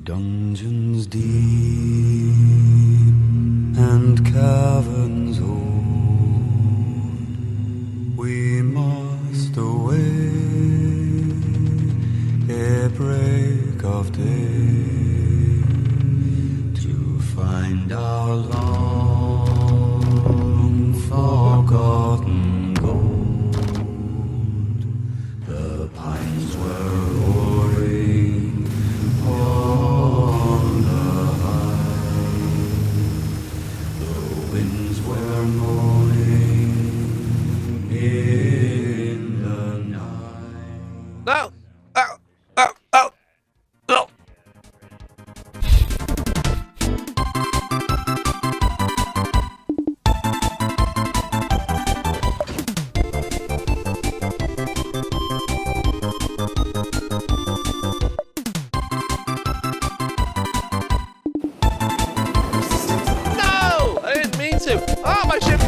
Dungeons deep and caverns old, we must away ere break of day to find our long forgotten gold. The pines were roaring on the height, the winds were moaning in the night. No! Oh! Oh! Oh! Oh! No! I didn't mean to! Oh, my ship!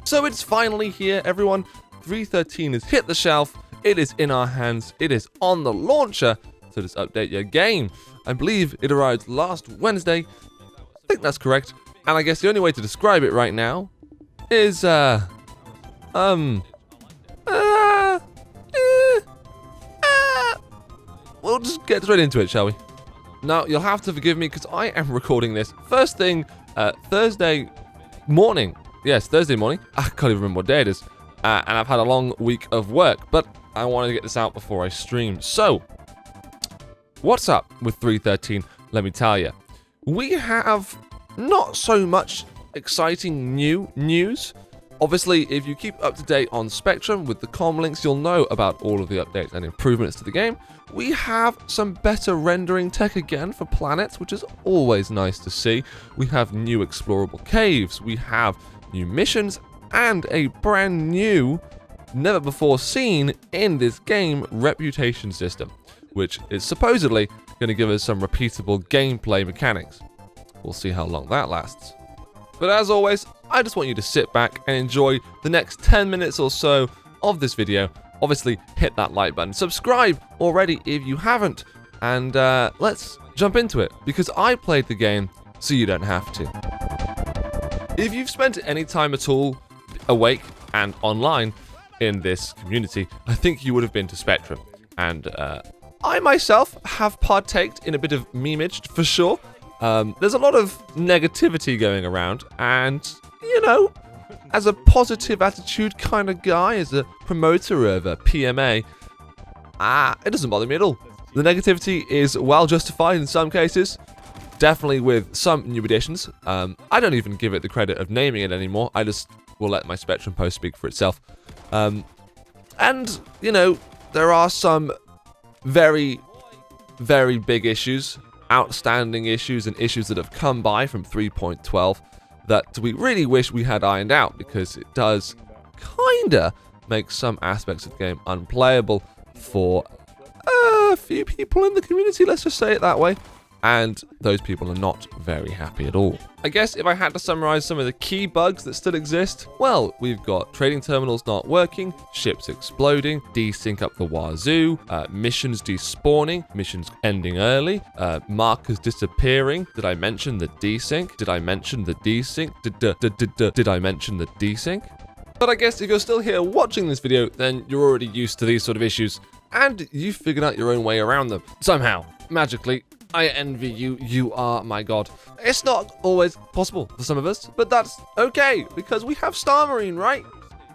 So it's finally here, everyone. 3.13 has hit the shelf. It is in our hands. It is on the launcher. So just update your game. I believe it arrived last Wednesday. I think that's correct. And I guess the only way to describe it right now is we'll just get straight into it, shall we? Now, you'll have to forgive me because I am recording this first thing Thursday morning. Yes, Thursday morning. I can't even remember what day it is. And I've had a long week of work, but I wanted to get this out before I stream. So, what's up with 3.13? Let me tell you. We have not so much exciting new news. Obviously, if you keep up to date on Spectrum with the comm links, you'll know about all of the updates and improvements to the game. We have some better rendering tech again for planets, which is always nice to see. We have new explorable caves. We have new missions and a brand new, never before seen in this game, reputation system, which is supposedly going to give us some repeatable gameplay mechanics. We'll see how long that lasts. But as always, I just want you to sit back and enjoy the next 10 minutes or so of this video. Obviously, hit that like button, subscribe already if you haven't, and let's jump into it, because I played the game so you don't have to. If you've spent any time at all awake and online in this community, I think you would have been to Spectrum. And I myself have partaked in a bit of memeage for sure. There's a lot of negativity going around, and you know, as a positive attitude kind of guy, as a promoter of a PMA, it doesn't bother me at all. The negativity is well justified in some cases. Definitely with some new additions. I don't even give it the credit of naming it anymore. I just will let my Spectrum post speak for itself. And, you know, there are some very, very big issues, outstanding issues, and issues that have come by from 3.12 that we really wish we had ironed out, because it does kinda make some aspects of the game unplayable for a few people in the community, let's just say it that way. And those people are not very happy at all. I guess if I had to summarize some of the key bugs that still exist, well, we've got trading terminals not working, ships exploding, desync up the wazoo, missions despawning, missions ending early, markers disappearing. Did I mention the desync? Did I mention the desync? Did I mention the desync? But I guess if you're still here watching this video, then you're already used to these sort of issues, and you've figured out your own way around them. Somehow, magically. I envy you, you are my god. It's not always possible for some of us, but that's okay, because we have Star Marine, right?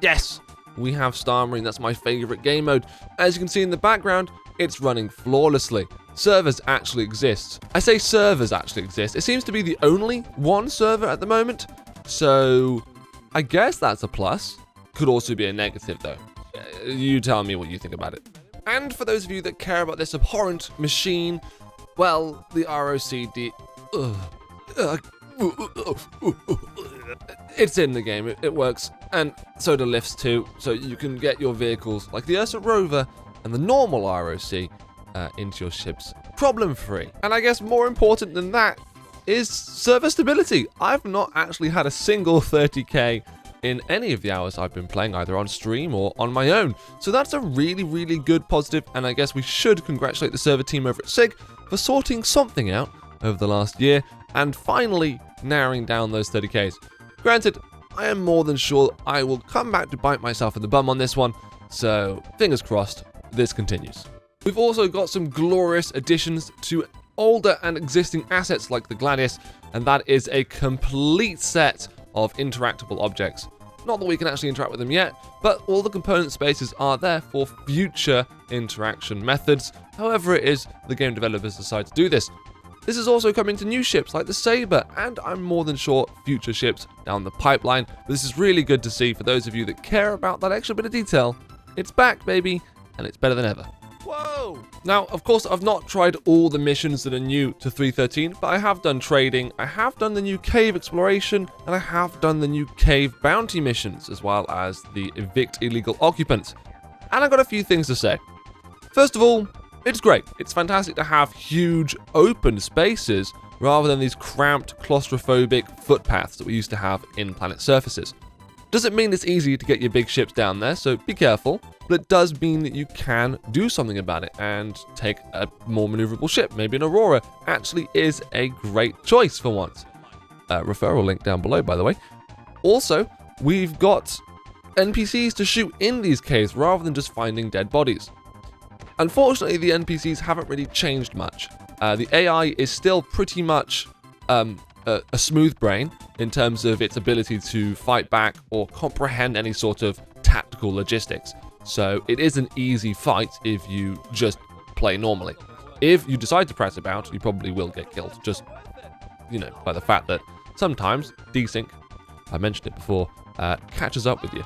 Yes, we have Star Marine, that's my favorite game mode. As you can see in the background, it's running flawlessly. Servers actually exist. I say servers actually exist. It seems to be the only one server at the moment, so I guess that's a plus. Could also be a negative though. You tell me what you think about it. And for those of you that care about this abhorrent machine, well, the ROCD, it's in the game, it works, and so do lifts too, so you can get your vehicles, like the Ursa Rover, and the normal ROC into your ships problem-free. And I guess more important than that is server stability. I've not actually had a single 30k in any of the hours I've been playing, either on stream or on my own. So that's a really, really good positive, and I guess we should congratulate the server team over at SIG for sorting something out over the last year and finally narrowing down those 30ks. Granted, I am more than sure I will come back to bite myself in the bum on this one, so fingers crossed this continues. We've also got some glorious additions to older and existing assets like the Gladius, and that is a complete set of interactable objects. Not that we can actually interact with them yet, but all the component spaces are there for future interaction methods, however it is the game developers decide to do this. This is also coming to new ships like the Saber, and I'm more than sure future ships down the pipeline, but this is really good to see for those of you that care about that extra bit of detail. It's back, baby, and it's better than ever. Whoa! Now, of course, I've not tried all the missions that are new to 3.13, but I have done trading, I have done the new cave exploration, and I have done the new cave bounty missions, as well as the evict illegal occupants. And I've got a few things to say. First of all, it's great. It's fantastic to have huge open spaces rather than these cramped, claustrophobic footpaths that we used to have in planet surfaces. Doesn't mean it's easy to get your big ships down there, so be careful, but it does mean that you can do something about it and take a more maneuverable ship. Maybe an Aurora actually is a great choice for once. Referral link down below, by the way. Also, we've got NPCs to shoot in these caves rather than just finding dead bodies. Unfortunately, the NPCs haven't really changed much. The AI is still pretty much a smooth brain in terms of its ability to fight back or comprehend any sort of tactical logistics. So it is an easy fight if you just play normally. If you decide to press about, you probably will get killed, just, by the fact that sometimes desync, I mentioned it before, catches up with you.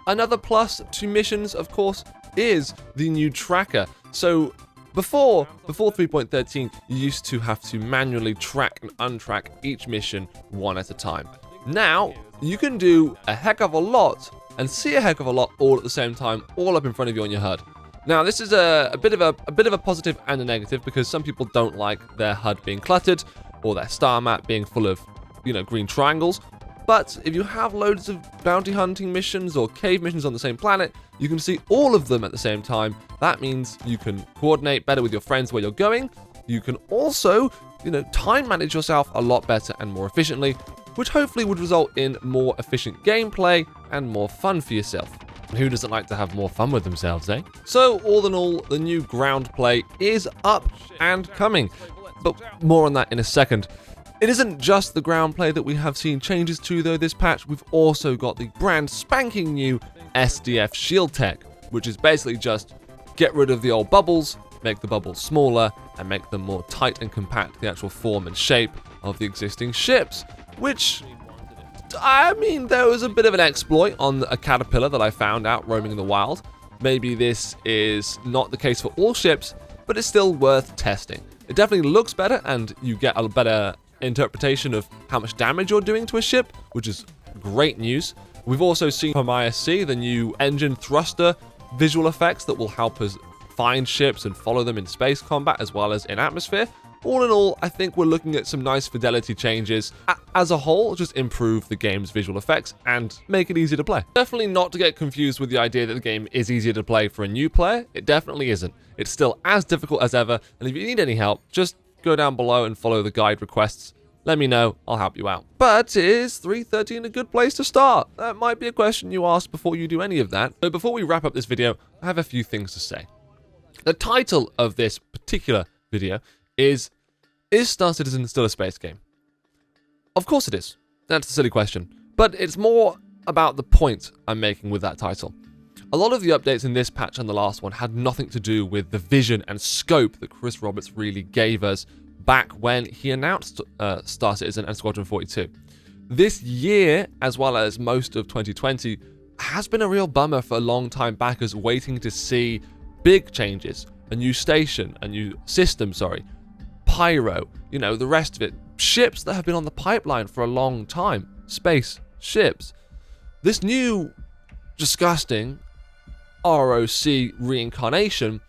Another plus to missions, of course, is the new tracker. So before 3.13, you used to have to manually track and untrack each mission one at a time. Now, you can do a heck of a lot and see a heck of a lot all at the same time, all up in front of you on your HUD. Now, this is a bit of a positive and a negative, because some people don't like their HUD being cluttered or their star map being full of, green triangles. But if you have loads of bounty hunting missions or cave missions on the same planet, you can see all of them at the same time. That means you can coordinate better with your friends where you're going. You can also, time manage yourself a lot better and more efficiently, which hopefully would result in more efficient gameplay and more fun for yourself. And who doesn't like to have more fun with themselves, eh? So all in all, the new ground play is up and coming, but more on that in a second. It isn't just the ground play that we have seen changes to though this patch. We've also got the brand spanking new SDF shield tech, which is basically just get rid of the old bubbles, make the bubbles smaller, and make them more tight and compact to the actual form and shape of the existing ships. Which, there was a bit of an exploit on a caterpillar that I found out roaming in the wild. Maybe this is not the case for all ships, but it's still worth testing. It definitely looks better, and you get a better interpretation of how much damage you're doing to a ship, which is great news. We've also seen from ISC the new engine thruster visual effects that will help us find ships and follow them in space combat as well as in atmosphere. All in all, I think we're looking at some nice fidelity changes. As a whole, just improve the game's visual effects and make it easier to play. Definitely not to get confused with the idea that the game is easier to play for a new player. It definitely isn't. It's still as difficult as ever, and if you need any help, just go down below and follow the guide requests. Let me know, I'll help you out. But is 3.13 a good place to start? That might be a question you ask before you do any of that. So before we wrap up this video, I have a few things to say. The title of this particular video is Star Citizen still a space game? Of course it is. That's a silly question. But it's more about the point I'm making with that title. A lot of the updates in this patch and the last one had nothing to do with the vision and scope that Chris Roberts really gave us back when he announced Star Citizen and Squadron 42. This year, as well as most of 2020, has been a real bummer for long-time backers waiting to see big changes, a new station, a new system, pyro, the rest of it. Ships that have been on the pipeline for a long time. Space ships. This new, disgusting, ROC reincarnation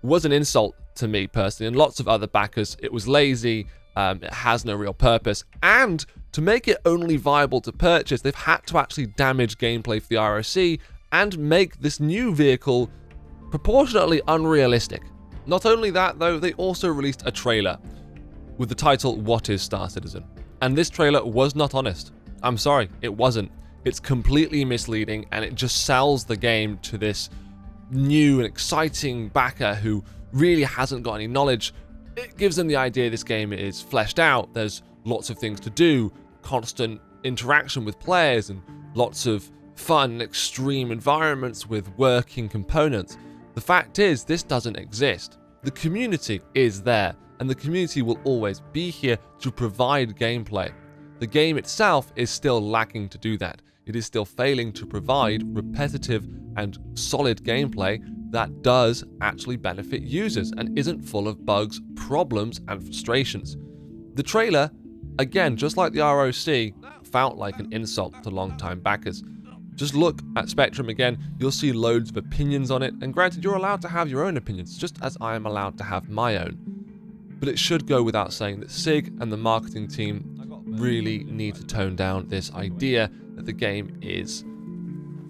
was an insult to me personally and lots of other backers. It was lazy, it has no real purpose, and to make it only viable to purchase, they've had to actually damage gameplay for the ROC and make this new vehicle proportionately unrealistic. Not only that though, they also released a trailer with the title What is Star Citizen? And this trailer was not honest. I'm sorry, it wasn't. It's completely misleading and it just sells the game to this new and exciting backer who really hasn't got any knowledge. It gives them the idea this game is fleshed out, there's lots of things to do, constant interaction with players, and lots of fun, extreme environments with working components. The fact is, this doesn't exist. The community is there, and the community will always be here to provide gameplay. The game itself is still lacking to do that. It is still failing to provide repetitive and solid gameplay that does actually benefit users and isn't full of bugs, problems, and frustrations. The trailer, again, just like the ROC, felt like an insult to long-time backers. Just look at Spectrum again, you'll see loads of opinions on it, and granted, you're allowed to have your own opinions, just as I am allowed to have my own. But it should go without saying that SIG and the marketing team really need to tone down this idea that the game is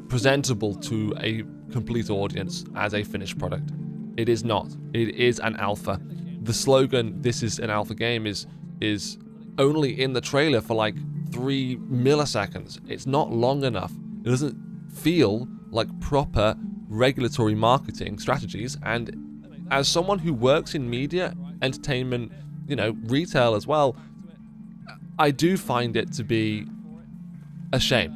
presentable to a complete audience as a finished product. It is not. It is an alpha. The slogan, "This is an alpha game," is only in the trailer for like 3 milliseconds. It's not long enough. It doesn't feel like proper regulatory marketing strategies, and as someone who works in media, entertainment, retail as well, I do find it to be a shame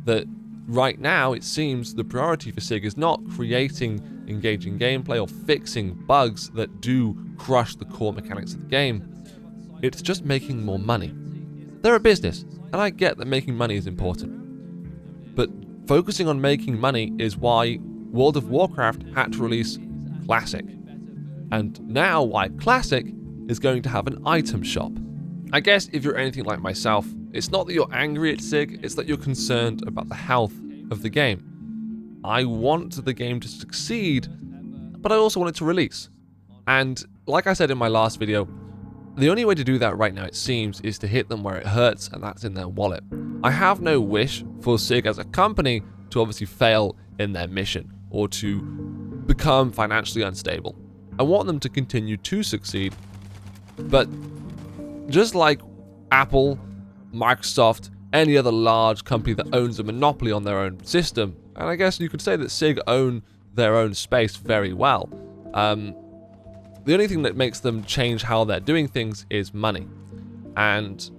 that right now it seems the priority for SIG is not creating engaging gameplay or fixing bugs that do crush the core mechanics of the game. It's just making more money. They're a business, and I get that making money is important. But focusing on making money is why World of Warcraft had to release Classic. And now why Classic is going to have an item shop. I guess if you're anything like myself, it's not that you're angry at SIG, it's that you're concerned about the health of the game. I want the game to succeed, but I also want it to release. And like I said in my last video, the only way to do that right now, it seems, is to hit them where it hurts, and that's in their wallet. I have no wish for SIG as a company to obviously fail in their mission or to become financially unstable. I want them to continue to succeed, but just like Apple, Microsoft, any other large company that owns a monopoly on their own system, and I guess you could say that SIG own their own space very well. The only thing that makes them change how they're doing things is money. And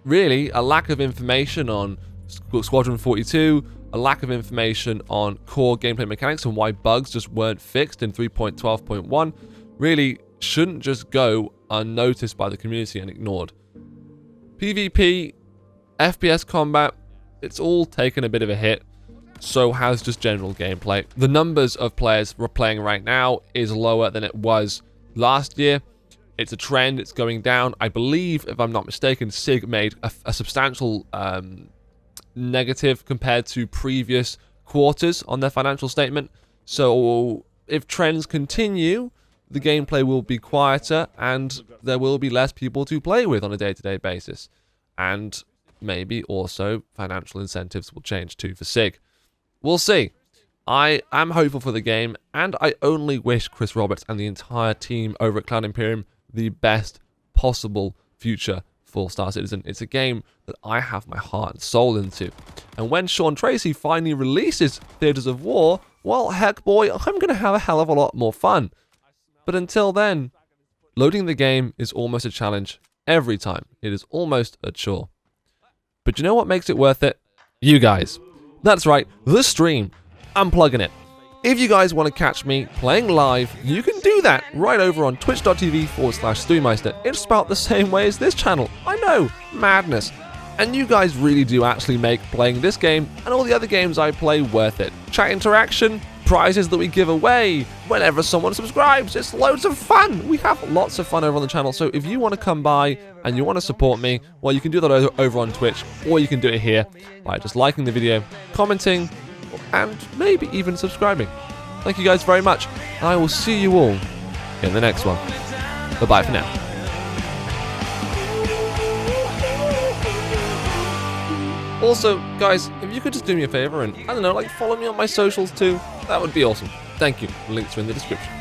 really, a lack of information on Squadron 42, a lack of information on core gameplay mechanics and why bugs just weren't fixed in 3.12.1 really shouldn't just go unnoticed by the community and ignored. PvP, FPS combat, it's all taken a bit of a hit. So has just general gameplay. The numbers of players we're playing right now is lower than it was last year. It's a trend, it's going down. I believe, if I'm not mistaken, SIG made a substantial negative compared to previous quarters on their financial statement. So if trends continue, the gameplay will be quieter and there will be less people to play with on a day-to-day basis. And maybe also financial incentives will change too for SIG. We'll see. I am hopeful for the game, and I only wish Chris Roberts and the entire team over at Cloud Imperium the best possible future for Star Citizen. It's a game that I have my heart and soul into. And when Sean Tracy finally releases Theaters of War, well, heck boy, I'm going to have a hell of a lot more fun. But until then, loading the game is almost a challenge every time. It is almost a chore. But you know what makes it worth it? You guys. That's right, the stream. I'm plugging it. If you guys want to catch me playing live, you can do that right over on twitch.tv/Steweymyster. It's about the same way as this channel. I know, madness. And you guys really do actually make playing this game and all the other games I play worth it. Chat interaction, prizes that we give away whenever someone subscribes. It's loads of fun. We have lots of fun over on the channel. So if you want to come by and you want to support me, well, you can do that over on Twitch, or you can do it here by just liking the video, commenting, and maybe even subscribing. Thank you guys very much, and I will see you all in the next one. Bye-bye for now. Also, guys, if you could just do me a favor and, I don't know, like follow me on my socials too, that would be awesome. Thank you. Links are in the description.